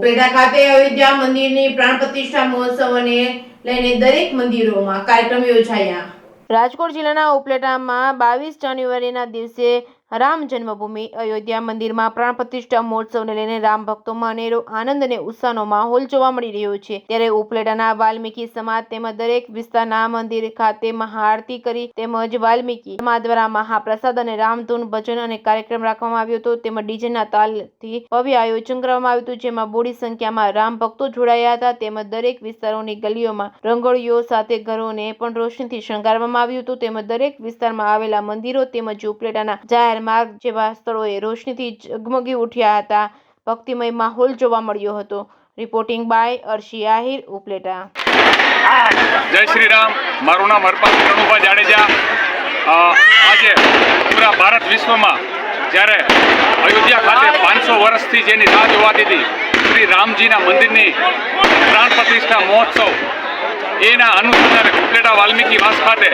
ઉપલેટા ખાતે અયોધ્યા મંદિરની પ્રાણ પ્રતિષ્ઠા મહોત્સવને લઈને દરેક મંદિરોમાં કાર્યક્રમ યોજાયા। રાજકોટ જિલ્લાના ઉપલેટામાં 22 જાન્યુઆરીના દિવસે રામ જન્મભૂમિ અયોધ્યા મંદિરમાં પ્રાણ પ્રતિષ્ઠા મહોત્સવને લઈને રામ ભક્તોમાં અનેરો આનંદ અને ઉત્સાહનો માહોલ જોવા મળી રહ્યો છે। ત્યારે ઉપલેટાના વાલ્મીકી સમાજ તેમજ દરેક વિસ્તારના મંદિર ખાતે મહાઆરતી કરી તેમજ વાલ્મીકી સમાજ દ્વારા મહાપ્રસાદ અને રામધૂન ભજન અને કાર્યક્રમ રાખવામાં આવ્યો હતો। તેમજ ડીજેના તાલથી ભવ્ય આયોજન કરવામાં આવ્યું હતું, જેમાં બોડી સંખ્યામાં રામ ભક્તો જોડાયા હતા। તેમજ દરેક વિસ્તારોની ગલીઓમાં રંગોળીઓ સાથે ઘરોને પણ રોશનીથી શણગારવામાં આવ્યું હતું। તેમજ દરેક વિસ્તારમાં આવેલા મંદિરો તેમજ ઉપલેટાના જાહેર માર્ગ જેવા સ્થળોએ રોશનીથી ઝગમગી ઉઠ્યા હતા। ભક્તિમય માહોલ જોવા મળ્યો હતો। Reporting by Arshi Ahir, Upleta. જય શ્રી રામ। મારું નામ હરપાલ કનુભા જાડેજા। આજે પૂરા ભારત વિશ્વમાં જ્યારે અયોધ્યા ખાતે 500 વર્ષથી જેની રાહ જોવાતી હતી શ્રી રામજીના મંદિરની પ્રાણ પ્રતિષ્ઠા મહોત્સવ એના અનુસંધાને ઉપલેટા વાલ્મીકી વાસ ખાતે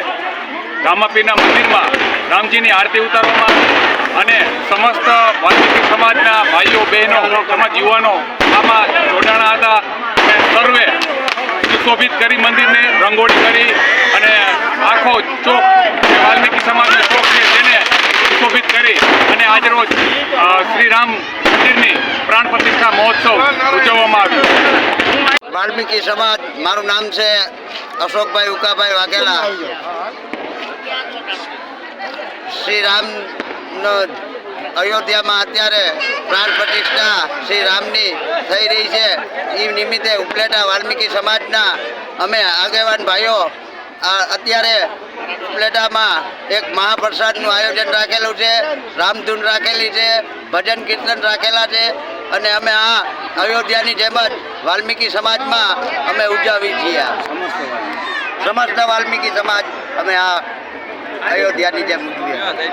રામાપીરના મંદિરમાં રામજીની આરતી ઉતારવામાં આવી અને સમસ્ત વાલ્મીકી સમાજના ભાઈઓ બહેનો તેમજ યુવાનો આમાં જોડાણા હતા અને સર્વે સુશોભિત કરી મંદિરને રંગોળી કરી અને આખો ચોક વાલ્મીકી સમાજનો ચોક છે તેને સુશોભિત કરી અને આજરોજ શ્રી રામ મંદિરની પ્રાણ પ્રતિષ્ઠા મહોત્સવ ઉજવવામાં આવ્યો। વાલ્મીકી સમાજ, મારું નામ છે અશોકભાઈ ઉકાભાઈ વાઘેલા। શ્રી રામનો અયોધ્યામાં અત્યારે પ્રાણ પ્રતિષ્ઠા શ્રી રામની થઈ રહી છે। એ નિમિત્તે ઉપલેટા વાલ્મીકી સમાજના અમે આગેવાન ભાઈઓ અત્યારે ઉપલેટામાં એક મહાપ્રસાદનું આયોજન રાખેલું છે, રામધૂન રાખેલી છે, ભજન કીર્તન રાખેલા છે અને અમે આ અયોધ્યાની જેમ જ વાલ્મીકી સમાજમાં અમે ઉજવી છીએ। સમસ્ત વાલ્મીકી સમાજ અમે આ અયોધ્યાની જેમ ઉજવીએ।